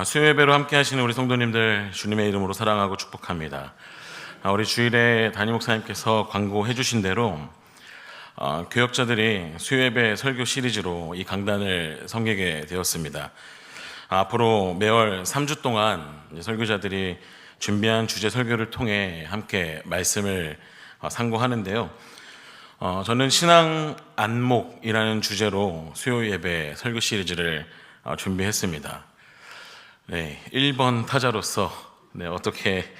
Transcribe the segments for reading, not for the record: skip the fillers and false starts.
수요 예배로 함께 하시는 우리 성도님들 주님의 이름으로 사랑하고 축복합니다. 우리 주일에 담임 목사님께서 광고해 주신 대로 교역자들이 수요 예배 설교 시리즈로 이 강단을 섬기게 되었습니다. 앞으로 매월 3주 동안 설교자들이 준비한 주제 설교를 통해 함께 말씀을 상고하는데요. 저는 신앙 안목이라는 주제로 수요 예배 설교 시리즈를 준비했습니다. 1번 타자로서 어떻게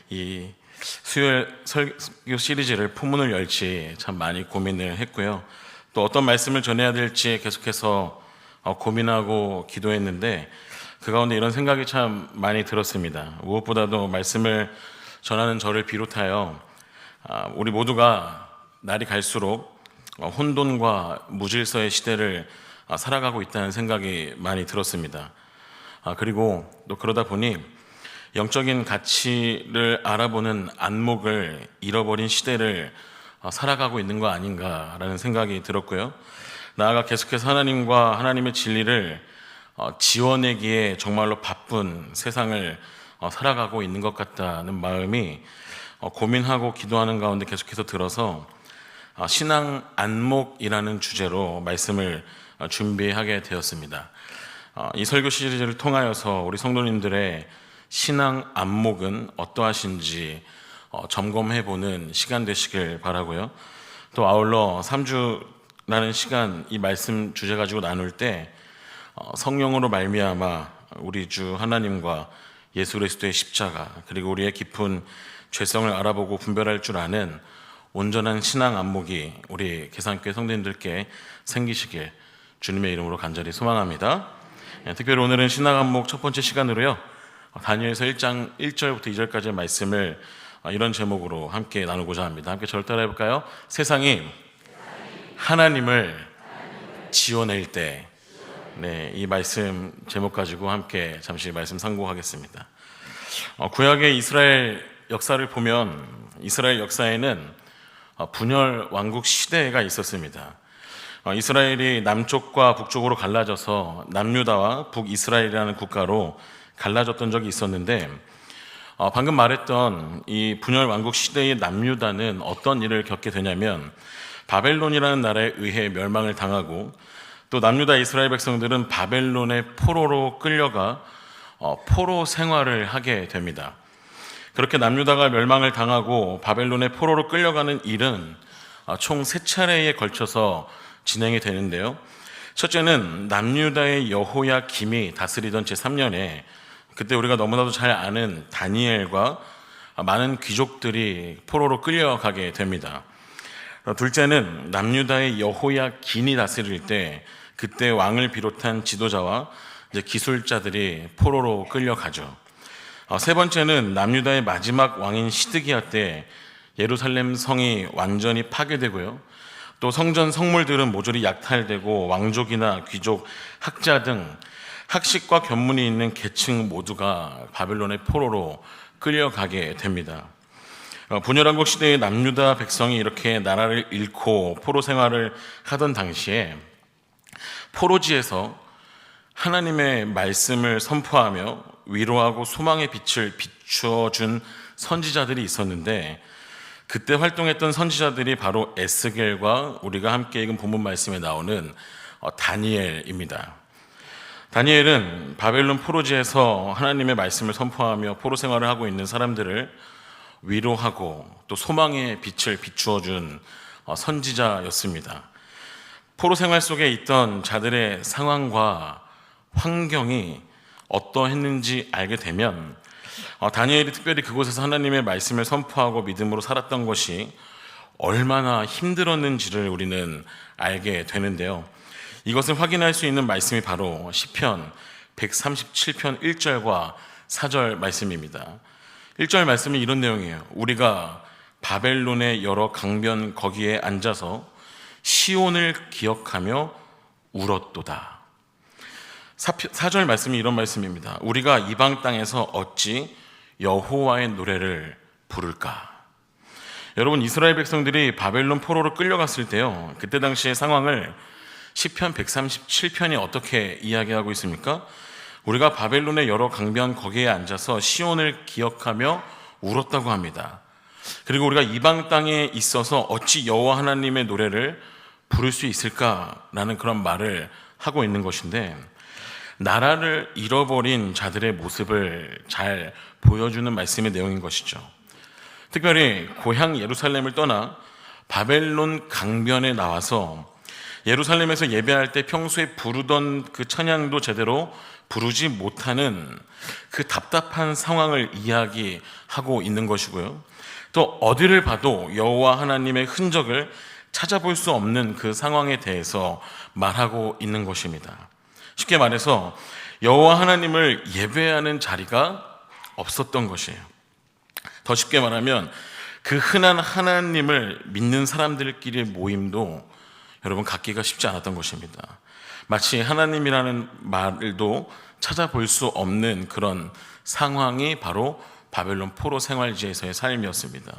이 수요 설교 시리즈를 포문을 열지 참 많이 고민을 했고요. 또 어떤 말씀을 전해야 될지 계속해서 고민하고 기도했는데 그 가운데 이런 생각이 참 많이 들었습니다. 무엇보다도 말씀을 전하는 저를 비롯하여 우리 모두가 날이 갈수록 혼돈과 무질서의 시대를 살아가고 있다는 생각이 많이 들었습니다. 그리고 또 그러다 보니 영적인 가치를 알아보는 안목을 잃어버린 시대를 살아가고 있는 거 아닌가라는 생각이 들었고요. 나아가 계속해서 하나님과 하나님의 진리를 지워내기에 정말로 바쁜 세상을 살아가고 있는 것 같다는 마음이 고민하고 기도하는 가운데 계속해서 들어서 신앙 안목이라는 주제로 말씀을 준비하게 되었습니다. 이 설교 시리즈를 통하여서 우리 성도님들의 신앙 안목은 어떠하신지 점검해보는 시간 되시길 바라고요. 또 아울러 3주라는 시간 이 말씀 주제 가지고 나눌 때 성령으로 말미암아 우리 주 하나님과 예수 그리스도의 십자가 그리고 우리의 깊은 죄성을 알아보고 분별할 줄 아는 온전한 신앙 안목이 우리 계산교회 성도님들께 생기시길 주님의 이름으로 간절히 소망합니다. 특별히 오늘은 신앙 안목 첫 번째 시간으로요, 다니엘서 1장 1절부터 2절까지의 말씀을 이런 제목으로 함께 나누고자 합니다. 함께 저를 따라해 볼까요? 세상이 하나님을 지워낼 때. 이 말씀 제목 가지고 함께 잠시 말씀 상고하겠습니다. 구약의 이스라엘 역사를 보면 이스라엘 역사에는 분열 왕국 시대가 있었습니다. 이스라엘이 남쪽과 북쪽으로 갈라져서 남유다와 북이스라엘이라는 국가로 갈라졌던 적이 있었는데, 방금 말했던 이 분열 왕국 시대의 남유다는 어떤 일을 겪게 되냐면 바벨론이라는 나라에 의해 멸망을 당하고, 또 남유다 이스라엘 백성들은 바벨론의 포로로 끌려가 포로 생활을 하게 됩니다. 그렇게 남유다가 멸망을 당하고 바벨론의 포로로 끌려가는 일은 총 3차례에 걸쳐서 진행이 되는데요. 첫째는 남유다의 여호야김이 다스리던 제3년에 그때 우리가 너무나도 잘 아는 다니엘과 많은 귀족들이 포로로 끌려가게 됩니다. 둘째는 남유다의 여호야긴이 다스릴 때 그때 왕을 비롯한 지도자와 기술자들이 포로로 끌려가죠. 세 번째는 남유다의 마지막 왕인 시드기야 때 예루살렘 성이 완전히 파괴되고요. 또 성전 성물들은 모조리 약탈되고 왕족이나 귀족, 학자 등 학식과 견문이 있는 계층 모두가 바벨론의 포로로 끌려가게 됩니다. 분열왕국 시대의 남유다 백성이 이렇게 나라를 잃고 포로 생활을 하던 당시에 포로지에서 하나님의 말씀을 선포하며 위로하고 소망의 빛을 비추어준 선지자들이 있었는데, 그때 활동했던 선지자들이 바로 에스겔과 우리가 함께 읽은 본문 말씀에 나오는 다니엘입니다. 다니엘은 바벨론 포로지에서 하나님의 말씀을 선포하며 포로 생활을 하고 있는 사람들을 위로하고 또 소망의 빛을 비추어준 선지자였습니다. 포로 생활 속에 있던 자들의 상황과 환경이 어떠했는지 알게 되면 다니엘이 특별히 그곳에서 하나님의 말씀을 선포하고 믿음으로 살았던 것이 얼마나 힘들었는지를 우리는 알게 되는데요. 이것을 확인할 수 있는 말씀이 바로 시편 137편 1절과 4절 말씀입니다. 1절 말씀이 이런 내용이에요. 우리가 바벨론의 여러 강변 거기에 앉아서 시온을 기억하며 울었도다. 4절 말씀이 이런 말씀입니다. 우리가 이방 땅에서 어찌 여호와의 노래를 부를까? 여러분, 이스라엘 백성들이 바벨론 포로로 끌려갔을 때요, 그때 당시의 상황을 시편 137편이 어떻게 이야기하고 있습니까? 우리가 바벨론의 여러 강변 거기에 앉아서 시온을 기억하며 울었다고 합니다. 그리고 우리가 이방 땅에 있어서 어찌 여호와 하나님의 노래를 부를 수 있을까라는 그런 말을 하고 있는 것인데, 나라를 잃어버린 자들의 모습을 잘 보여주는 말씀의 내용인 것이죠. 특별히 고향 예루살렘을 떠나 바벨론 강변에 나와서 예루살렘에서 예배할 때 평소에 부르던 그 찬양도 제대로 부르지 못하는 그 답답한 상황을 이야기하고 있는 것이고요. 또 어디를 봐도 여호와 하나님의 흔적을 찾아볼 수 없는 그 상황에 대해서 말하고 있는 것입니다. 쉽게 말해서 여호와 하나님을 예배하는 자리가 없었던 것이에요. 더 쉽게 말하면 그 흔한 하나님을 믿는 사람들끼리의 모임도 여러분 갖기가 쉽지 않았던 것입니다. 마치 하나님이라는 말도 찾아볼 수 없는 그런 상황이 바로 바벨론 포로 생활지에서의 삶이었습니다.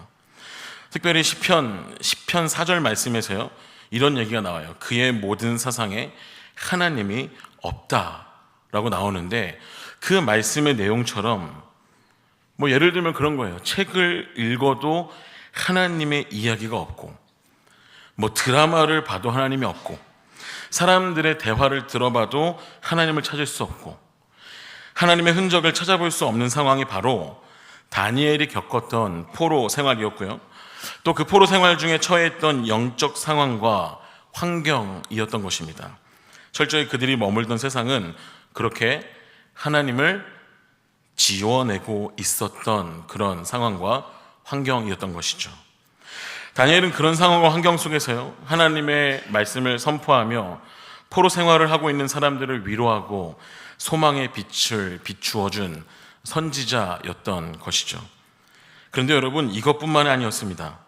특별히 시편 4절 말씀에서요, 이런 얘기가 나와요. 그의 모든 사상에 하나님이 없다라고 나오는데, 그 말씀의 내용처럼 예를 들면 그런 거예요. 책을 읽어도 하나님의 이야기가 없고, 드라마를 봐도 하나님이 없고, 사람들의 대화를 들어봐도 하나님을 찾을 수 없고, 하나님의 흔적을 찾아볼 수 없는 상황이 바로 다니엘이 겪었던 포로 생활이었고요. 또 그 포로 생활 중에 처해있던 영적 상황과 환경이었던 것입니다. 철저히 그들이 머물던 세상은 그렇게 하나님을 지워내고 있었던 그런 상황과 환경이었던 것이죠. 다니엘은 그런 상황과 환경 속에서요, 하나님의 말씀을 선포하며 포로 생활을 하고 있는 사람들을 위로하고 소망의 빛을 비추어준 선지자였던 것이죠. 그런데 여러분, 이것뿐만이 아니었습니다.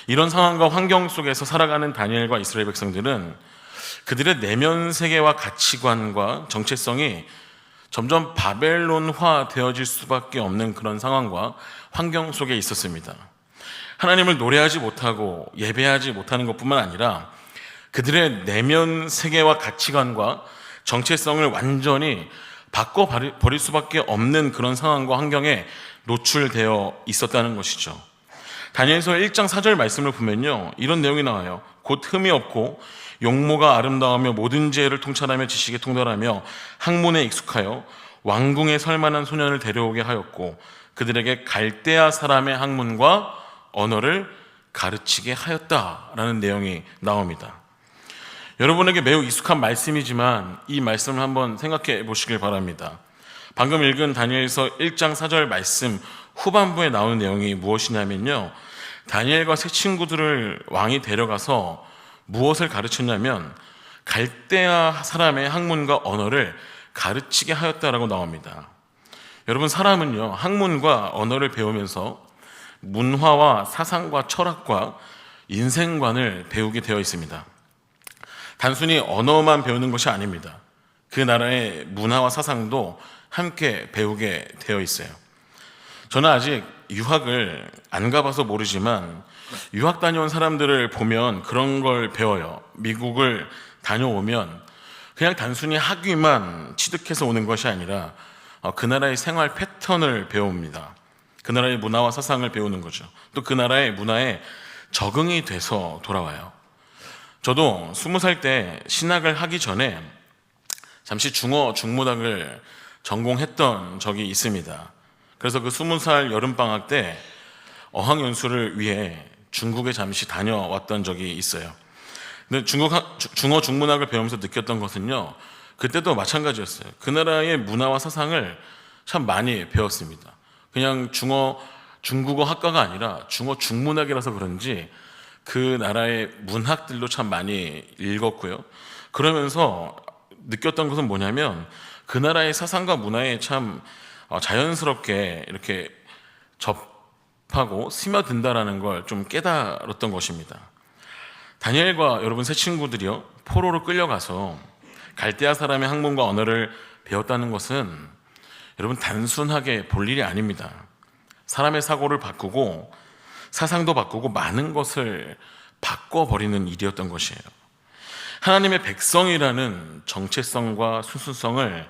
이런 상황과 환경 속에서 살아가는 다니엘과 이스라엘 백성들은 그들의 내면 세계와 가치관과 정체성이 점점 바벨론화 되어질 수밖에 없는 그런 상황과 환경 속에 있었습니다. 하나님을 노래하지 못하고 예배하지 못하는 것뿐만 아니라 그들의 내면 세계와 가치관과 정체성을 완전히 바꿔버릴 수밖에 없는 그런 상황과 환경에 노출되어 있었다는 것이죠. 다니엘서 1장 4절 말씀을 보면요, 이런 내용이 나와요. 곧 흠이 없고 용모가 아름다우며 모든 지혜를 통찰하며 지식에 통달하며 학문에 익숙하여 왕궁에 설만한 소년을 데려오게 하였고 그들에게 갈대아 사람의 학문과 언어를 가르치게 하였다라는 내용이 나옵니다. 여러분에게 매우 익숙한 말씀이지만 이 말씀을 한번 생각해 보시길 바랍니다. 방금 읽은 다니엘서 1장 4절 말씀 후반부에 나오는 내용이 무엇이냐면요, 다니엘과 세 친구들을 왕이 데려가서 무엇을 가르쳤냐면 갈대아 사람의 학문과 언어를 가르치게 하였다라고 나옵니다. 여러분, 사람은요, 학문과 언어를 배우면서 문화와 사상과 철학과 인생관을 배우게 되어 있습니다. 단순히 언어만 배우는 것이 아닙니다. 그 나라의 문화와 사상도 함께 배우게 되어 있어요. 저는 아직 유학을 안 가봐서 모르지만 유학 다녀온 사람들을 보면 그런 걸 배워요. 미국을 다녀오면 그냥 단순히 학위만 취득해서 오는 것이 아니라 그 나라의 생활 패턴을 배웁니다. 그 나라의 문화와 사상을 배우는 거죠. 또 그 나라의 문화에 적응이 돼서 돌아와요. 저도 20살 때 신학을 하기 전에 잠시 중어 중문학을 전공했던 적이 있습니다. 그래서 그 20살 여름방학 때 어학연수를 위해 중국에 잠시 다녀왔던 적이 있어요. 근데 중어 중문학을 배우면서 느꼈던 것은요, 그때도 마찬가지였어요. 그 나라의 문화와 사상을 참 많이 배웠습니다. 그냥 중국어 학과가 아니라 중어 중문학이라서 그런지 그 나라의 문학들도 참 많이 읽었고요. 그러면서 느꼈던 것은 뭐냐면 그 나라의 사상과 문화에 참 자연스럽게 이렇게 접하고 스며든다라는 걸 좀 깨달았던 것입니다. 다니엘과 여러분 세 친구들이요, 포로로 끌려가서 갈대아 사람의 학문과 언어를 배웠다는 것은 여러분 단순하게 볼 일이 아닙니다. 사람의 사고를 바꾸고 사상도 바꾸고 많은 것을 바꿔버리는 일이었던 것이에요. 하나님의 백성이라는 정체성과 순수성을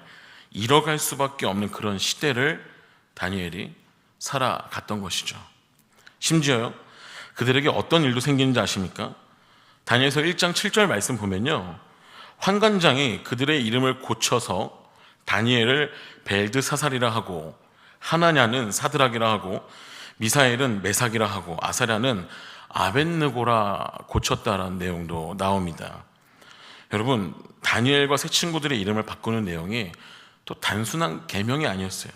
잃어갈 수밖에 없는 그런 시대를 다니엘이 살아갔던 것이죠. 심지어요, 그들에게 어떤 일도 생기는지 아십니까? 다니엘서 1장 7절 말씀 보면요, 환관장이 그들의 이름을 고쳐서 다니엘을 벨드사살이라 하고, 하나냐는 사드락이라 하고, 미사엘은 메삭이라 하고, 아사랴는 아벳느고라 고쳤다라는 내용도 나옵니다. 여러분, 다니엘과 세 친구들의 이름을 바꾸는 내용이 또 단순한 계명이 아니었어요.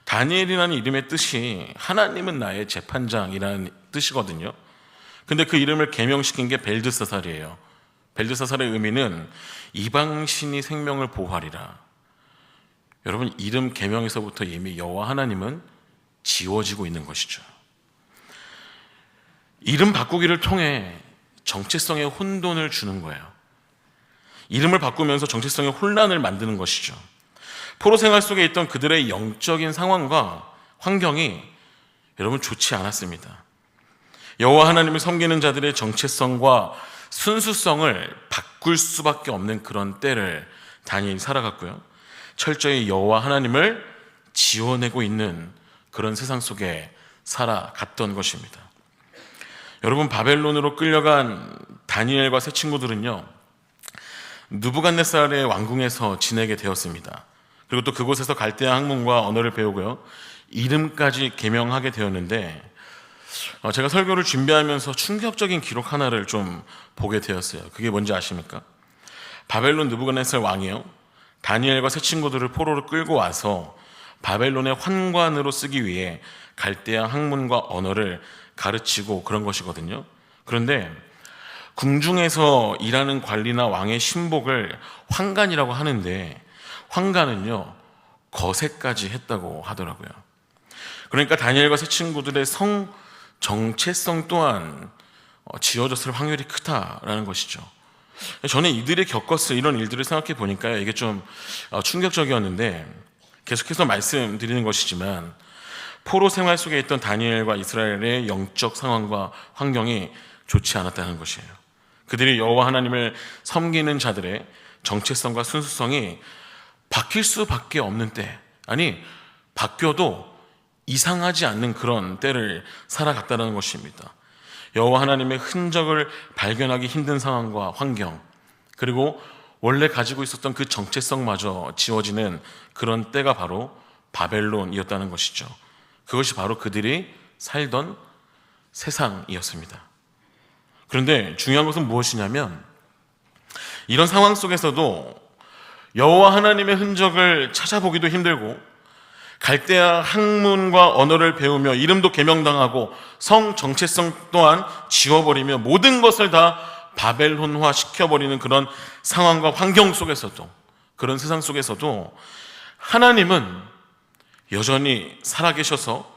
다니엘이라는 이름의 뜻이 하나님은 나의 재판장이라는 뜻이거든요. 근데 그 이름을 계명시킨 게 벨드사살이에요. 벨드사살의 의미는 이방신이 생명을 보호하리라. 여러분, 이름 계명에서부터 이미 여호와 하나님은 지워지고 있는 것이죠. 이름 바꾸기를 통해 정체성의 혼돈을 주는 거예요. 이름을 바꾸면서 정체성의 혼란을 만드는 것이죠. 포로 생활 속에 있던 그들의 영적인 상황과 환경이 여러분 좋지 않았습니다. 여호와 하나님을 섬기는 자들의 정체성과 순수성을 바꿀 수밖에 없는 그런 때를 다니엘이 살아갔고요, 철저히 여호와 하나님을 지워내고 있는 그런 세상 속에 살아갔던 것입니다. 여러분, 바벨론으로 끌려간 다니엘과 세 친구들은요, 느부갓네살의 왕궁에서 지내게 되었습니다. 그리고 또 그곳에서 갈대아 학문과 언어를 배우고요, 이름까지 계명하게 되었는데, 제가 설교를 준비하면서 충격적인 기록 하나를 좀 보게 되었어요. 그게 뭔지 아십니까? 바벨론 느부갓네살 왕이요, 다니엘과 세 친구들을 포로로 끌고 와서 바벨론의 환관으로 쓰기 위해 갈대아 학문과 언어를 가르치고 그런 것이거든요. 그런데 궁중에서 일하는 관리나 왕의 신복을 환관이라고 하는데, 환관은요, 거세까지 했다고 하더라고요. 그러니까 다니엘과 세 친구들의 성 정체성 또한 지워졌을 확률이 크다라는 것이죠. 저는 이들이 겪었을 이런 일들을 생각해 보니까요, 이게 좀 충격적이었는데, 계속해서 말씀드리는 것이지만 포로 생활 속에 있던 다니엘과 이스라엘의 영적 상황과 환경이 좋지 않았다는 것이에요. 그들이 여호와 하나님을 섬기는 자들의 정체성과 순수성이 바뀔 수밖에 없는 때, 아니 바뀌어도 이상하지 않는 그런 때를 살아갔다는 것입니다. 여호와 하나님의 흔적을 발견하기 힘든 상황과 환경, 그리고 원래 가지고 있었던 그 정체성마저 지워지는 그런 때가 바로 바벨론이었다는 것이죠. 그것이 바로 그들이 살던 세상이었습니다. 그런데 중요한 것은 무엇이냐면, 이런 상황 속에서도 여호와 하나님의 흔적을 찾아보기도 힘들고, 갈대아 학문과 언어를 배우며 이름도 계명당하고 성 정체성 또한 지워버리며 모든 것을 다 바벨론화 시켜버리는 그런 상황과 환경 속에서도, 그런 세상 속에서도 하나님은 여전히 살아계셔서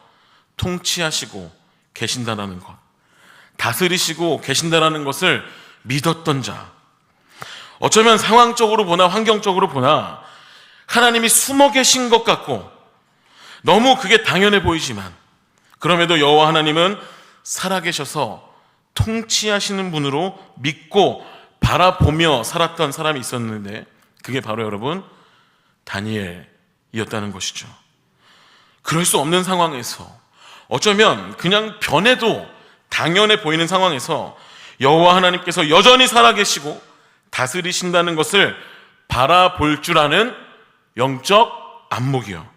통치하시고 계신다는 것, 다스리시고 계신다는 것을 믿었던 자, 어쩌면 상황적으로 보나 환경적으로 보나 하나님이 숨어 계신 것 같고 너무 그게 당연해 보이지만, 그럼에도 여호와 하나님은 살아계셔서 통치하시는 분으로 믿고 바라보며 살았던 사람이 있었는데, 그게 바로 여러분 다니엘이었다는 것이죠. 그럴 수 없는 상황에서, 어쩌면 그냥 변해도 당연해 보이는 상황에서 여호와 하나님께서 여전히 살아계시고 다스리신다는 것을 바라볼 줄 아는 영적 안목이요,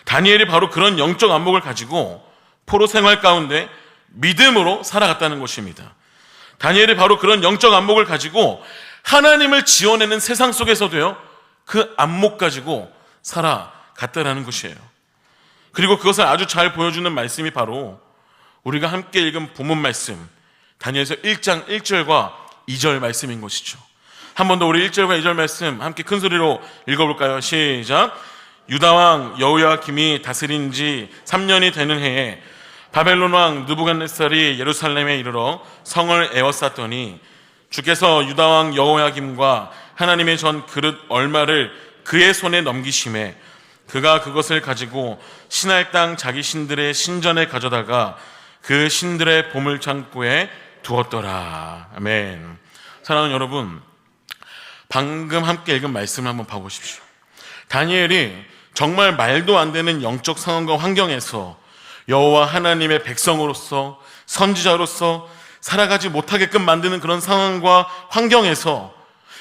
다니엘이 바로 그런 영적 안목을 가지고 포로 생활 가운데 믿음으로 살아갔다는 것입니다. 다니엘이 바로 그런 영적 안목을 가지고 하나님을 지어내는 세상 속에서도요, 그 안목 가지고 살아갔다라는 것이에요. 그리고 그것을 아주 잘 보여주는 말씀이 바로 우리가 함께 읽은 본문 말씀, 다니엘서 1장 1절과 2절 말씀인 것이죠. 한 번 더 우리 1절과 2절 말씀 함께 큰 소리로 읽어볼까요? 시작. 유다왕 여호야김이 다스린 지 3년이 되는 해에 바벨론 왕 느부갓네살이 예루살렘에 이르러 성을 에워쌌더니 주께서 유다왕 여호야김과 하나님의 전 그릇 얼마를 그의 손에 넘기심에 그가 그것을 가지고 신할 땅 자기 신들의 신전에 가져다가 그 신들의 보물창고에 두었더라. 아멘. 사랑하는 여러분, 방금 함께 읽은 말씀을 한번 봐보십시오. 다니엘이 정말 말도 안 되는 영적 상황과 환경에서 여호와 하나님의 백성으로서 선지자로서 살아가지 못하게끔 만드는 그런 상황과 환경에서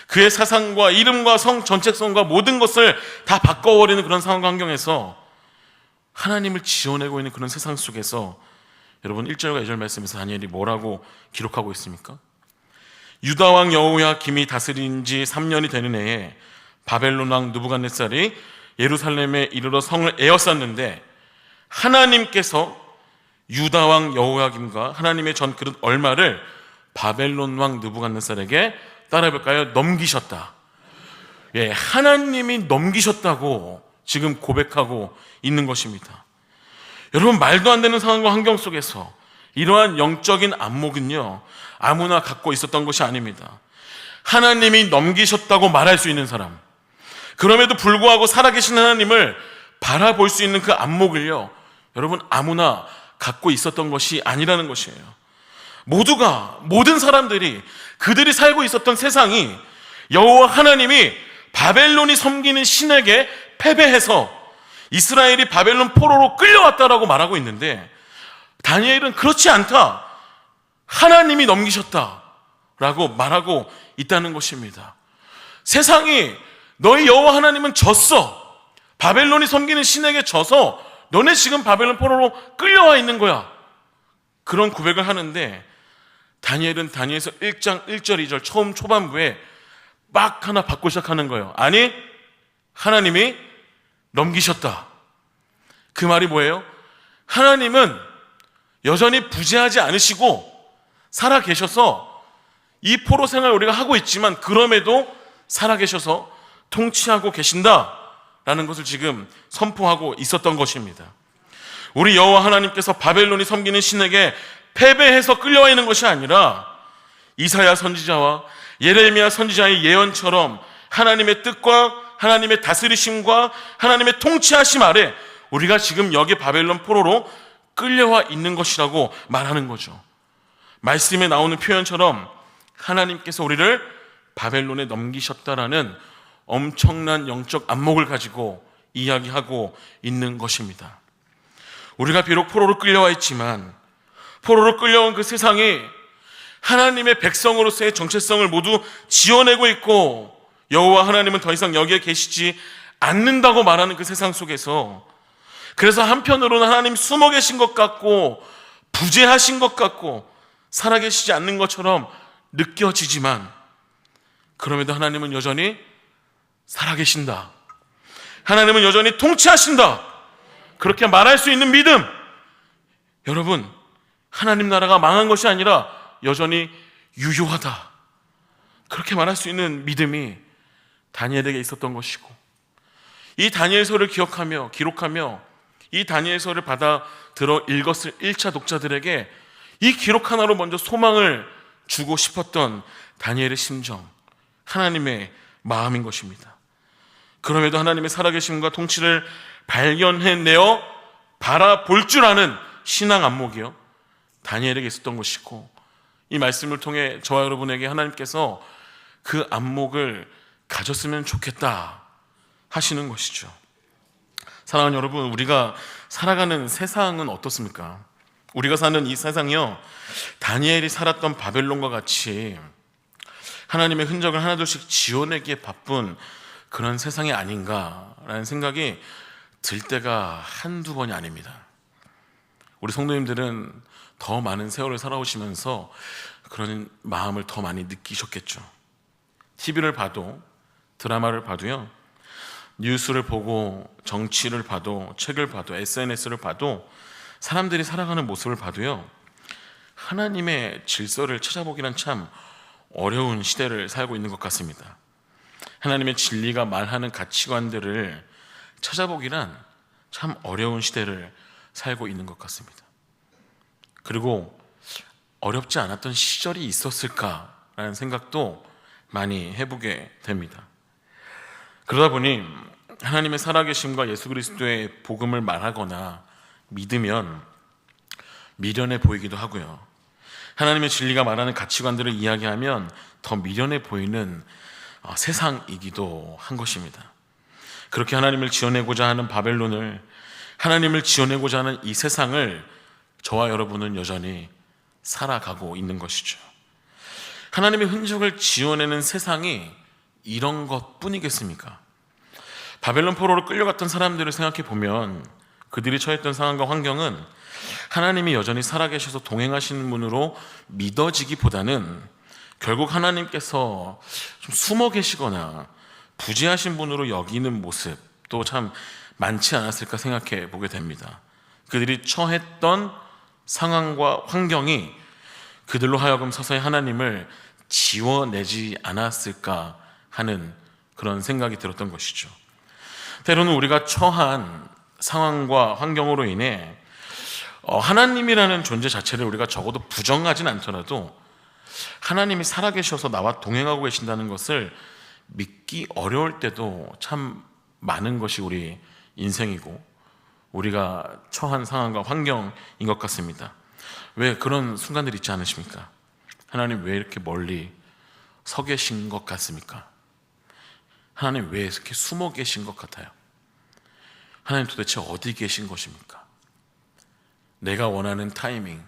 그의 사상과 이름과 성 정체성과 모든 것을 다 바꿔버리는 그런 상황과 환경에서 하나님을 지어내고 있는 그런 세상 속에서 여러분 1절과 2절 말씀에서 다니엘이 뭐라고 기록하고 있습니까? 유다 왕 여호야김이 다스린 지 3년이 되는 해에 바벨론 왕 느부갓네살이 예루살렘에 이르러 성을 에워쌌는데 하나님께서 유다 왕 여호야김과 하나님의 전 그릇 얼마를 바벨론 왕 느부갓네살에게 따라해볼까요? 넘기셨다. 예, 하나님이 넘기셨다고 지금 고백하고 있는 것입니다. 여러분, 말도 안 되는 상황과 환경 속에서 이러한 영적인 안목은요, 아무나 갖고 있었던 것이 아닙니다. 하나님이 넘기셨다고 말할 수 있는 사람, 그럼에도 불구하고 살아계신 하나님을 바라볼 수 있는 그 안목을요, 여러분, 아무나 갖고 있었던 것이 아니라는 것이에요. 모든 사람들이 그들이 살고 있었던 세상이 여호와 하나님이 바벨론이 섬기는 신에게 패배해서 이스라엘이 바벨론 포로로 끌려왔다라고 말하고 있는데, 다니엘은 그렇지 않다, 하나님이 넘기셨다라고 말하고 있다는 것입니다. 세상이 너희 여호와 하나님은 졌어, 바벨론이 섬기는 신에게 져서 너네 지금 바벨론 포로로 끌려와 있는 거야, 그런 고백을 하는데, 다니엘은 다니엘서 1장 1절 2절 처음 초반부에 막 하나 받고 시작하는 거예요. 아니, 하나님이 넘기셨다. 그 말이 뭐예요? 하나님은 여전히 부재하지 않으시고 살아계셔서 이 포로 생활 우리가 하고 있지만 그럼에도 살아계셔서 통치하고 계신다라는 것을 지금 선포하고 있었던 것입니다. 우리 여호와 하나님께서 바벨론이 섬기는 신에게 패배해서 끌려와 있는 것이 아니라 이사야 선지자와 예레미야 선지자의 예언처럼 하나님의 뜻과 하나님의 다스리심과 하나님의 통치하심 아래 우리가 지금 여기 바벨론 포로로 끌려와 있는 것이라고 말하는 거죠. 말씀에 나오는 표현처럼 하나님께서 우리를 바벨론에 넘기셨다라는 엄청난 영적 안목을 가지고 이야기하고 있는 것입니다. 우리가 비록 포로로 끌려와 있지만 포로로 끌려온 그 세상이 하나님의 백성으로서의 정체성을 모두 지어내고 있고 여호와 하나님은 더 이상 여기에 계시지 않는다고 말하는 그 세상 속에서, 그래서 한편으로는 하나님 숨어 계신 것 같고 부재하신 것 같고 살아계시지 않는 것처럼 느껴지지만, 그럼에도 하나님은 여전히 살아계신다, 하나님은 여전히 통치하신다, 그렇게 말할 수 있는 믿음, 여러분, 하나님 나라가 망한 것이 아니라 여전히 유효하다, 그렇게 말할 수 있는 믿음이 다니엘에게 있었던 것이고, 이 다니엘서를 기록하며 이 다니엘서를 받아들어 읽었을 1차 독자들에게 이 기록 하나로 먼저 소망을 주고 싶었던 다니엘의 심정, 하나님의 마음인 것입니다. 그럼에도 하나님의 살아계심과 통치를 발견해내어 바라볼 줄 아는 신앙 안목이요, 다니엘에게 있었던 것이고, 이 말씀을 통해 저와 여러분에게 하나님께서 그 안목을 가졌으면 좋겠다 하시는 것이죠. 사랑하는 여러분, 우리가 살아가는 세상은 어떻습니까? 우리가 사는 이 세상이요, 다니엘이 살았던 바벨론과 같이 하나님의 흔적을 하나둘씩 지워내기에 바쁜 그런 세상이 아닌가라는 생각이 들 때가 한두 번이 아닙니다. 우리 성도님들은 더 많은 세월을 살아오시면서 그런 마음을 더 많이 느끼셨겠죠. TV를 봐도, 드라마를 봐도요, 뉴스를 보고 정치를 봐도, 책을 봐도, SNS를 봐도, 사람들이 살아가는 모습을 봐도요, 하나님의 질서를 찾아보기란 참 어려운 시대를 살고 있는 것 같습니다. 하나님의 진리가 말하는 가치관들을 찾아보기란 참 어려운 시대를 살고 있는 것 같습니다. 그리고 어렵지 않았던 시절이 있었을까라는 생각도 많이 해보게 됩니다. 그러다 보니 하나님의 살아계심과 예수 그리스도의 복음을 말하거나 믿으면 미련해 보이기도 하고요, 하나님의 진리가 말하는 가치관들을 이야기하면 더 미련해 보이는 세상이기도 한 것입니다. 그렇게 하나님을 지어내고자 하는 바벨론을, 하나님을 지어내고자 하는 이 세상을 저와 여러분은 여전히 살아가고 있는 것이죠. 하나님의 흔적을 지어내는 세상이 이런 것 뿐이겠습니까? 바벨론 포로로 끌려갔던 사람들을 생각해 보면 그들이 처했던 상황과 환경은 하나님이 여전히 살아계셔서 동행하시는 분으로 믿어지기보다는 결국 하나님께서 좀 숨어 계시거나 부재하신 분으로 여기는 모습도 참 많지 않았을까 생각해 보게 됩니다. 그들이 처했던 상황과 환경이 그들로 하여금 서서히 하나님을 지워내지 않았을까 하는 그런 생각이 들었던 것이죠. 때로는 우리가 처한 상황과 환경으로 인해 하나님이라는 존재 자체를 우리가 적어도 부정하진 않더라도 하나님이 살아계셔서 나와 동행하고 계신다는 것을 믿기 어려울 때도 참 많은 것이 우리 인생이고 우리가 처한 상황과 환경인 것 같습니다. 왜 그런 순간들 있지 않으십니까? 하나님 왜 이렇게 멀리 서 계신 것 같습니까? 하나님 왜 이렇게 숨어 계신 것 같아요? 하나님 도대체 어디 계신 것입니까? 내가 원하는 타이밍,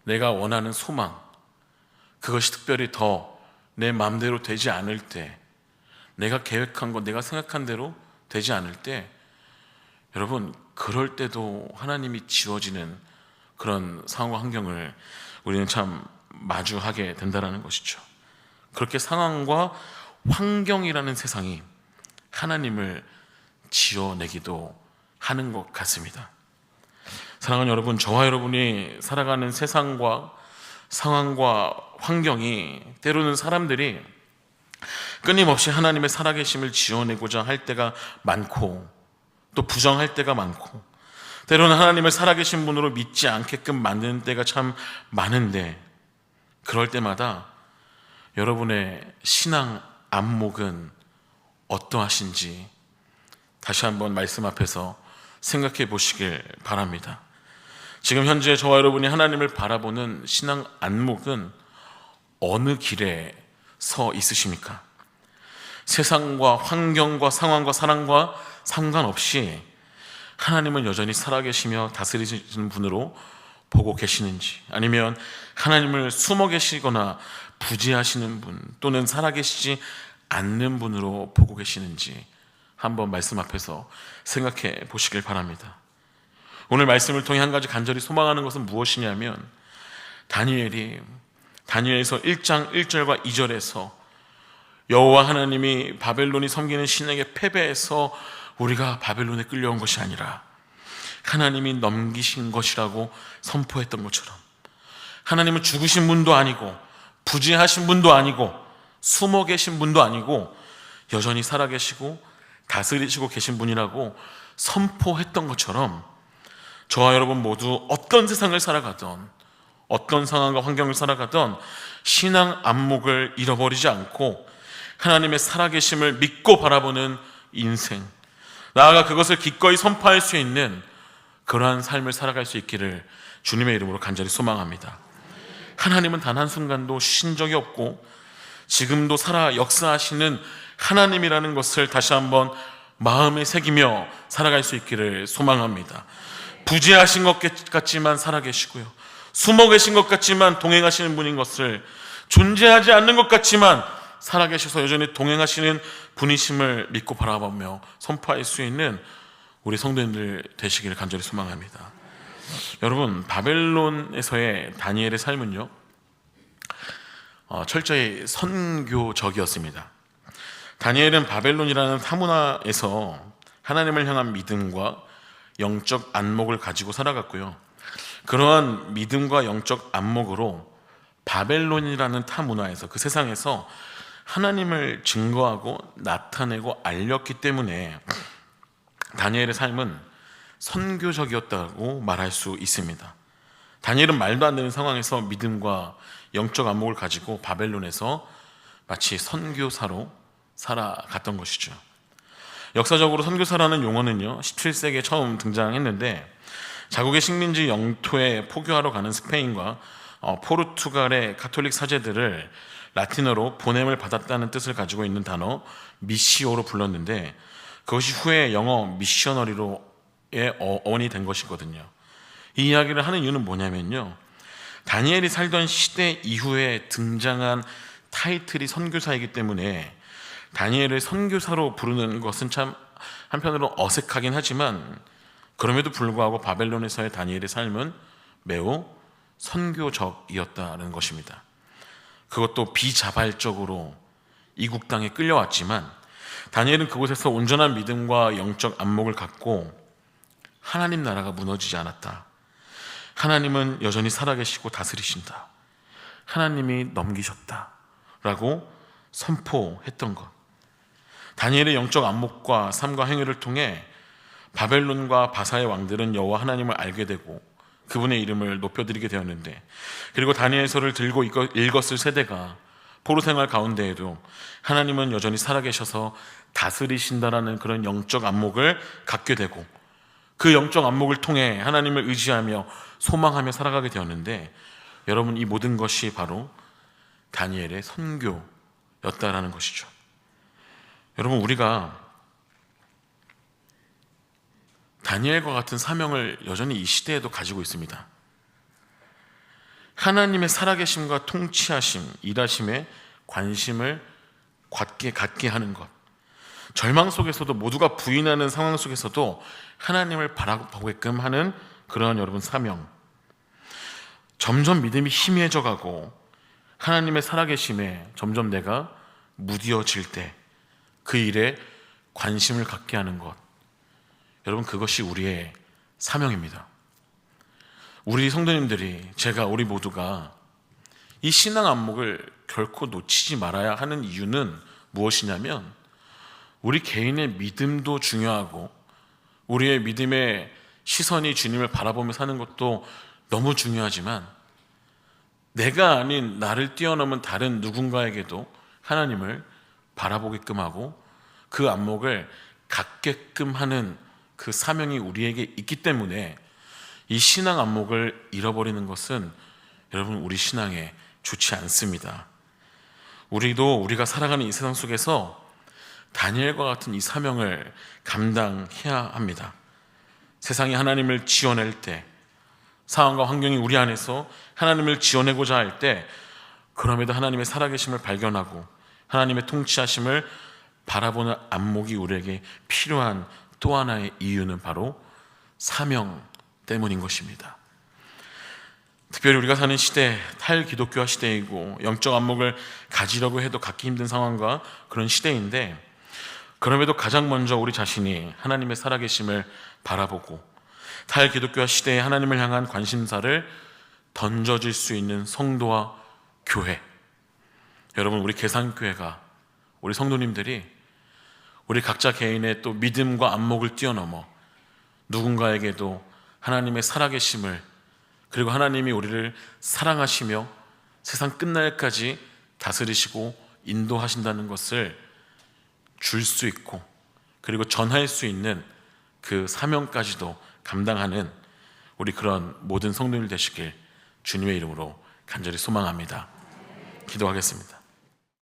내가 원하는 소망, 그것이 특별히 더 내 마음대로 되지 않을 때, 내가 계획한 것, 내가 생각한 대로 되지 않을 때, 여러분 그럴 때도 하나님이 지워지는 그런 상황과 환경을 우리는 참 마주하게 된다는 것이죠. 그렇게 상황과 환경이라는 세상이 하나님을 지어내기도 하는 것 같습니다. 사랑하는 여러분, 저와 여러분이 살아가는 세상과 상황과 환경이 때로는 사람들이 끊임없이 하나님의 살아계심을 지어내고자 할 때가 많고 또 부정할 때가 많고 때로는 하나님을 살아계신 분으로 믿지 않게끔 만드는 때가 참 많은데, 그럴 때마다 여러분의 신앙 안목은 어떠하신지 다시 한번 말씀 앞에서 생각해 보시길 바랍니다. 지금 현재 저와 여러분이 하나님을 바라보는 신앙 안목은 어느 길에 서 있으십니까? 세상과 환경과 상황과 사랑과 상관없이 하나님은 여전히 살아계시며 다스리시는 분으로 보고 계시는지, 아니면 하나님을 숨어 계시거나 부재하시는 분 또는 살아계시지 않는 분으로 보고 계시는지 한번 말씀 앞에서 생각해 보시길 바랍니다. 오늘 말씀을 통해 한 가지 간절히 소망하는 것은 무엇이냐면, 다니엘서 1장 1절과 2절에서 여호와 하나님이 바벨론이 섬기는 신에게 패배해서 우리가 바벨론에 끌려온 것이 아니라 하나님이 넘기신 것이라고 선포했던 것처럼, 하나님은 죽으신 분도 아니고 부재하신 분도 아니고 숨어 계신 분도 아니고 여전히 살아계시고 다스리시고 계신 분이라고 선포했던 것처럼, 저와 여러분 모두 어떤 세상을 살아가던 어떤 상황과 환경을 살아가던 신앙 안목을 잃어버리지 않고 하나님의 살아계심을 믿고 바라보는 인생, 나아가 그것을 기꺼이 선포할 수 있는 그러한 삶을 살아갈 수 있기를 주님의 이름으로 간절히 소망합니다. 하나님은 단 한순간도 쉬신 적이 없고 지금도 살아 역사하시는 하나님이라는 것을 다시 한번 마음에 새기며 살아갈 수 있기를 소망합니다. 부재하신 것 같지만 살아계시고요, 숨어 계신 것 같지만 동행하시는 분인 것을, 존재하지 않는 것 같지만 살아계셔서 여전히 동행하시는 분이심을 믿고 바라보며 선포할 수 있는 우리 성도님들 되시기를 간절히 소망합니다. 여러분, 바벨론에서의 다니엘의 삶은요, 철저히 선교적이었습니다. 다니엘은 바벨론이라는 타문화에서 하나님을 향한 믿음과 영적 안목을 가지고 살아갔고요, 그러한 믿음과 영적 안목으로 바벨론이라는 타문화에서, 그 세상에서 하나님을 증거하고 나타내고 알렸기 때문에 다니엘의 삶은 선교적이었다고 말할 수 있습니다. 다니엘은 말도 안 되는 상황에서 믿음과 영적 안목을 가지고 바벨론에서 마치 선교사로 살아갔던 것이죠. 역사적으로 선교사라는 용어는요 17세기에 처음 등장했는데, 자국의 식민지 영토에 포교하러 가는 스페인과 포르투갈의 가톨릭 사제들을 라틴어로 보냄을 받았다는 뜻을 가지고 있는 단어 미시오로 불렀는데, 그것이 후에 영어 미셔너리로의 어원이 된 것이거든요. 이 이야기를 하는 이유는 뭐냐면요, 다니엘이 살던 시대 이후에 등장한 타이틀이 선교사이기 때문에 다니엘을 선교사로 부르는 것은 참 한편으로 어색하긴 하지만, 그럼에도 불구하고 바벨론에서의 다니엘의 삶은 매우 선교적이었다는 것입니다. 그것도 비자발적으로 이국 땅에 끌려왔지만 다니엘은 그곳에서 온전한 믿음과 영적 안목을 갖고 하나님 나라가 무너지지 않았다, 하나님은 여전히 살아계시고 다스리신다, 하나님이 넘기셨다 라고 선포했던 것. 다니엘의 영적 안목과 삶과 행위를 통해 바벨론과 바사의 왕들은 여호와 하나님을 알게 되고 그분의 이름을 높여드리게 되었는데, 그리고 다니엘서를 들고 읽었을 세대가 포로 생활 가운데에도 하나님은 여전히 살아계셔서 다스리신다라는 그런 영적 안목을 갖게 되고, 그 영적 안목을 통해 하나님을 의지하며 소망하며 살아가게 되었는데, 여러분, 이 모든 것이 바로 다니엘의 선교였다라는 것이죠. 여러분, 우리가 다니엘과 같은 사명을 여전히 이 시대에도 가지고 있습니다. 하나님의 살아계심과 통치하심, 일하심에 관심을 갖게 하는 것, 절망 속에서도, 모두가 부인하는 상황 속에서도 하나님을 바라보게끔 하는 그러한 여러분 사명, 점점 믿음이 희미해져 가고 하나님의 살아계심에 점점 내가 무뎌질 때 그 일에 관심을 갖게 하는 것, 여러분, 그것이 우리의 사명입니다. 우리 성도님들이, 우리 모두가 이 신앙 안목을 결코 놓치지 말아야 하는 이유는 무엇이냐면, 우리 개인의 믿음도 중요하고 우리의 믿음의 시선이 주님을 바라보며 사는 것도 너무 중요하지만, 내가 아닌 나를 뛰어넘은 다른 누군가에게도 하나님을 바라보게끔 하고 그 안목을 갖게끔 하는 그 사명이 우리에게 있기 때문에 이 신앙 안목을 잃어버리는 것은 여러분, 우리 신앙에 좋지 않습니다. 우리가 살아가는 이 세상 속에서 다니엘과 같은 이 사명을 감당해야 합니다. 세상이 하나님을 지어낼 때, 상황과 환경이 우리 안에서 하나님을 지어내고자 할 때, 그럼에도 하나님의 살아계심을 발견하고 하나님의 통치하심을 바라보는 안목이 우리에게 필요한 또 하나의 이유는 바로 사명 때문인 것입니다. 특별히 우리가 사는 시대, 탈기독교화 시대이고 영적 안목을 가지려고 해도 갖기 힘든 상황과 그런 시대인데, 그럼에도 가장 먼저 우리 자신이 하나님의 살아계심을 바라보고 탈기독교화 시대에 하나님을 향한 관심사를 던져질 수 있는 성도와 교회, 여러분, 우리 계산교회가, 우리 성도님들이 우리 각자 개인의 또 믿음과 안목을 뛰어넘어 누군가에게도 하나님의 살아계심을, 그리고 하나님이 우리를 사랑하시며 세상 끝날까지 다스리시고 인도하신다는 것을 줄 수 있고, 그리고 전할 수 있는 그 사명까지도 감당하는 우리 그런 모든 성도들 되시길 주님의 이름으로 간절히 소망합니다. 기도하겠습니다.